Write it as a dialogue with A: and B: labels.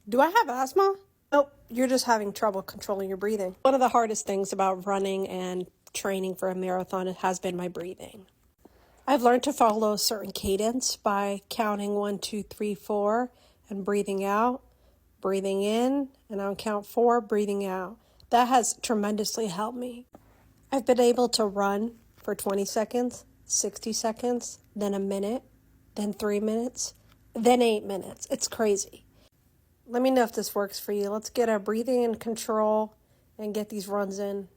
A: Do I have asthma? Nope, you're just having trouble controlling your breathing. One of the hardest things about running and training for a marathon has been my breathing. I've learned to follow a certain cadence by counting 1, 2, 3, 4 and breathing out, breathing in, and on count 4, breathing out. That has tremendously helped me. I've been able to run for 20 seconds, 60 seconds, then a minute, then 3 minutes, then 8 minutes. It's crazy. Let me know if this works for you. Let's get our breathing in control and get these runs in.